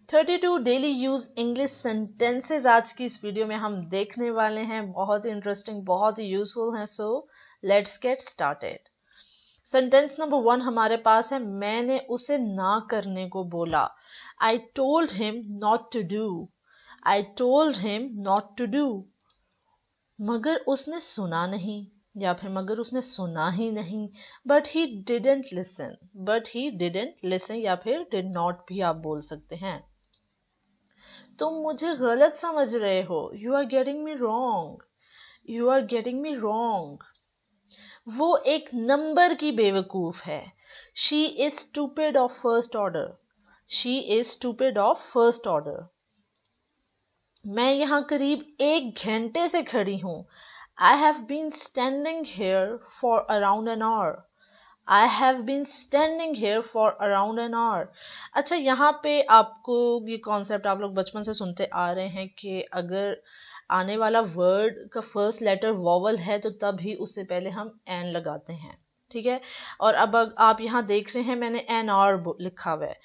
32 daily use English sentences आज की इस वीडियो में हम देखने वाले हैं। बहुत ही इंटरेस्टिंग, बहुत ही यूजफुल हैं। So let's get started. Sentence number 1 हमारे पास है, मैंने उसे ना करने को बोला। I told him not to do. I told him not to do. मगर उसने सुना नहीं, या फिर मगर उसने सुना ही नहीं। But he didn't listen. But he didn't listen या फिर डिड नॉट भी आप बोल सकते हैं। तुम मुझे गलत समझ रहे हो। You are getting me wrong. You are getting me wrong. वो एक नंबर की बेवकूफ है। She is stupid of first order. She is stupid of first order. मैं यहाँ करीब 1 घंटे से खड़ी हूँ। I have been standing here for around an hour. I have been standing here for around an hour. अच्छा, यहाँ पे आपको ये कॉन्सेप्ट आप लोग बचपन से सुनते आ रहे हैं कि अगर आने वाला वर्ड का फर्स्ट लेटर वॉवल है तो तब ही उससे पहले हम एन लगाते हैं, ठीक है। और अब आप यहाँ देख रहे हैं मैंने एन आर लिखा हुआ है,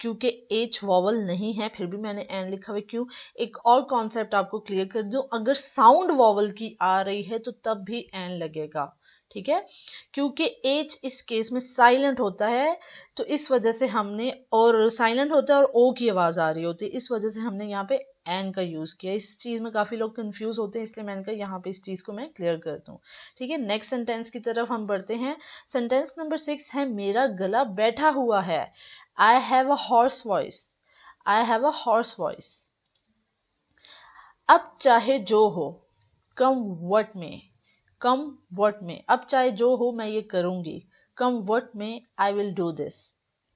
क्योंकि एच वॉवल नहीं है फिर भी मैंने एन लिखा हुआ है। क्यों? एक और कॉन्सेप्ट आपको क्लियर कर दूं, अगर साउंड वॉवल की आ रही है तो तब भी एन लगेगा, ठीक है। क्योंकि एच इस केस में साइलेंट होता है, तो इस वजह से हमने, और साइलेंट होता है और ओ की आवाज आ रही होती है, इस वजह से हमने यहाँ पे एन का यूज किया। इस चीज में काफी लोग कंफ्यूज होते हैं, इसलिए मैंने कहा यहाँ पे इस चीज को मैं क्लियर कर दूं, ठीक है। नेक्स्ट सेंटेंस की तरफ हम बढ़ते हैं। सेंटेंस नंबर 6 है, मेरा गला बैठा हुआ है। I have a horse voice. I have a horse voice. अब चाहे जो हो, कम व्हाट में, कम व्हाट में, अब चाहे जो हो मैं ये करूंगी। कम व्हाट में आई विल डू दिस,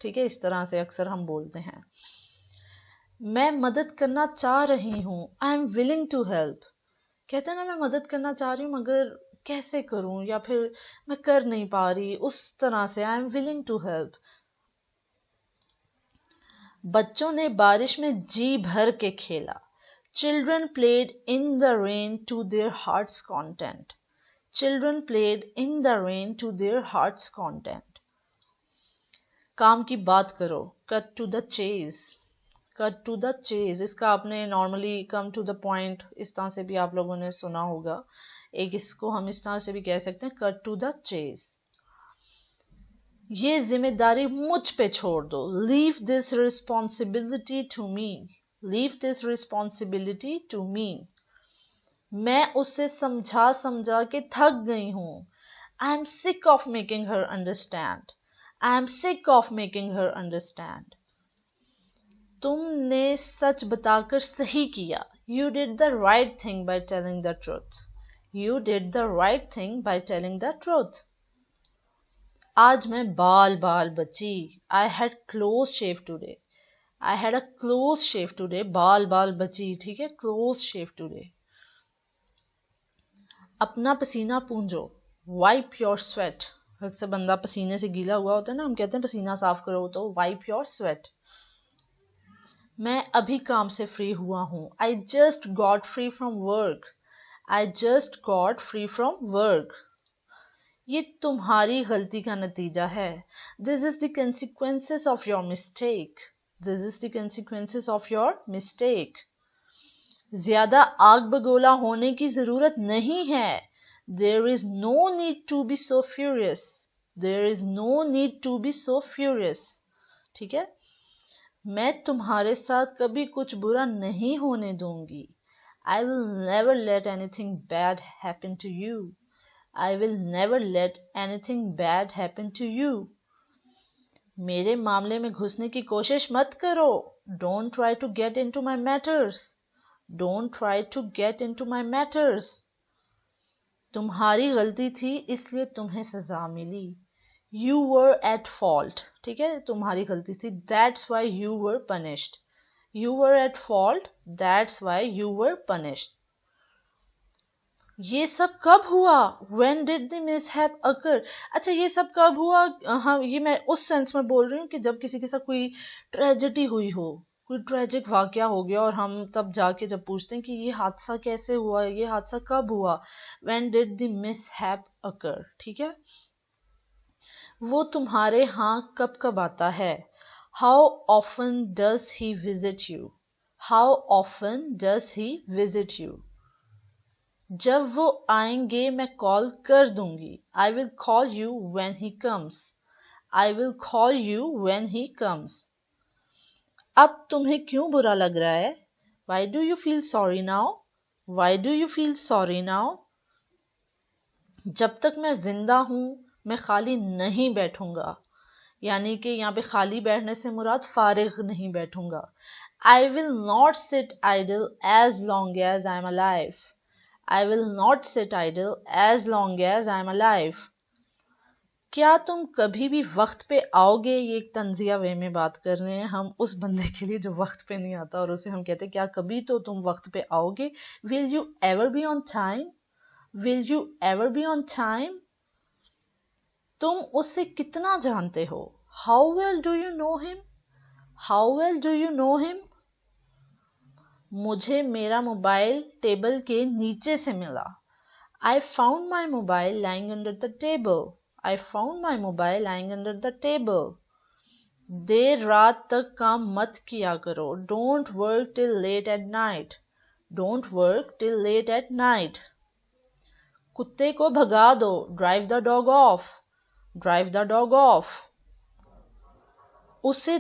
ठीक है। इस तरह से अक्सर हम बोलते हैं। मैं मदद करना चाह रही हूँ। I am willing to help. कहते हैं ना, मैं मदद करना चाह रही हूँ मगर कैसे करूं, या फिर मैं कर नहीं पा रही, उस तरह से I am willing to help. बच्चों ने बारिश में जी भर के खेला। Children played in the rain to their hearts content. Children played in the rain to their heart's content. काम की बात करो। Cut to the chase. Cut to the chase. इसका आपने normally come to the point इस तरह से भी आप लोगों ने सुना होगा। एक इसको हम इस तरह से भी कह सकते हैं, कट टू द चेस। ये जिम्मेदारी मुझ पे छोड़ दो। Leave this responsibility to me. Leave this responsibility to me. मैं उसे समझा के थक गई हूँ। I am sick of making her understand. I am sick of making her understand. तुमने सच बताकर सही किया। You did the right thing by telling the truth. You did the right thing by telling the truth. आज मैं बाल बाल बची। I had close shave today. I had a close shave today. बाल बाल बची, ठीक है, क्लोज शेव टूडे। अपना पसीना पूंजो। Wipe your sweat. अक्सर बंदा पसीने से गीला हुआ होता है ना, हम कहते हैं पसीना साफ करो, तो वाइप योर स्वेट। मैं अभी काम से फ्री हुआ हूँ। I just got free from work. I just got free from work. ये तुम्हारी गलती का नतीजा है। This is the consequences of your mistake. This is the consequences of your mistake. ज्यादा आग बगोला होने की जरूरत नहीं है। There is no need to be so furious. There is no need to be so furious. ठीक है। मैं तुम्हारे साथ कभी कुछ बुरा नहीं होने दूंगी। I will never let anything bad happen to you. I will never let anything bad happen to you. मेरे मामले में घुसने की कोशिश मत करो। Don't try to get into my matters. Don't try to get into my matters. तुम्हारी गलती थी इसलिए तुम्हें सजा मिली। You were at fault. ठीक है, तुम्हारी गलती थी, that's why you were punished. You were at fault, that's why you were punished. ये सब कब हुआ? When did the mishap occur? अच्छा, ये सब कब हुआ? हाँ, ये मैं उस सेंस में बोल रही हूँ कि जब किसी के साथ कोई ट्रेजेडी हुई हो, कोई ट्रेजिक वाकया हो गया, और हम तब जाके जब पूछते हैं कि ये हादसा कैसे हुआ, ये हादसा कब हुआ, When did the mishap occur? ठीक है। वो तुम्हारे यहाँ कब कब आता है। How often does he visit you? How often does he visit you? जब वो आएंगे मैं कॉल कर दूंगी. I will call you when he comes. I will call you when he comes. अब तुम्हें क्यों बुरा लग रहा है? Why do you feel sorry now? Why do you feel sorry now? जब तक मैं जिंदा हूं मैं खाली नहीं बैठूंगा. यानी कि यहाँ पे खाली बैठने से मुराद फारिग नहीं बैठूंगा. I will not sit idle as long as I am alive. I will not sit idle as long as I am alive. क्या तुम कभी भी वक्त पे आओगे? ये एक तंजिया वे में बात कर रहे हैं हम उस बंदे के लिए जो वक्त पे नहीं आता और उसे हम कहते हैं क्या कभी तो तुम वक्त पे आओगे? Will you ever be on time? Will you ever be on time? तुम उससे कितना जानते हो? How well do you know him? How well do you know him? मुझे मेरा मोबाइल टेबल के नीचे से मिला. I found my mobile lying under the table. I found my mobile lying under the table. देर रात तक काम मत किया करो. Don't work till late at night. Don't work till late at night. कुत्ते को भगा दो. Drive the dog off. Drive the dog off. उसे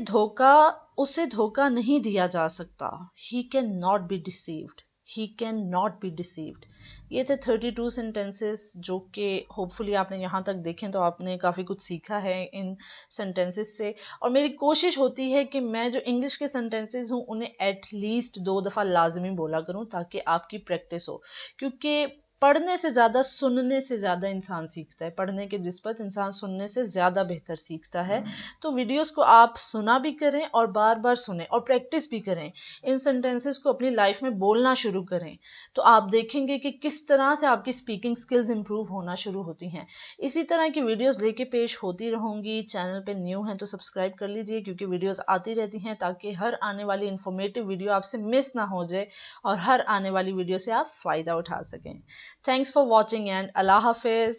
धोखा नहीं दिया जा सकता. He cannot be deceived. He cannot be deceived. ये थे 32 सेंटेंसेस जो कि होपफुली आपने यहाँ तक देखें तो आपने काफ़ी कुछ सीखा है इन सेंटेंसेस से. और मेरी कोशिश होती है कि मैं जो इंग्लिश के सेंटेंसेस हूँ उन्हें एटलीस्ट 2 दफ़ा लाजमी बोला करूँ ताकि आपकी प्रैक्टिस हो. क्योंकि पढ़ने से ज़्यादा सुनने से ज़्यादा इंसान सीखता है. पढ़ने के निस्बत इंसान सुनने से ज़्यादा बेहतर सीखता है. तो वीडियोस को आप सुना भी करें और बार बार सुनें और प्रैक्टिस भी करें. इन सेंटेंसेस को अपनी लाइफ में बोलना शुरू करें तो आप देखेंगे कि किस तरह से आपकी स्पीकिंग स्किल्स इंप्रूव होना शुरू होती हैं. इसी तरह की वीडियोस लेके पेश होती रहूँगी. चैनल पे न्यू हैं तो सब्सक्राइब कर लीजिए क्योंकि वीडियोस आती रहती हैं ताकि हर आने वाली इंफॉर्मेटिव वीडियो आपसे मिस ना हो जाए और हर आने वाली वीडियो से आप फ़ायदा उठा सकें. Thanks for watching and Allah Hafiz.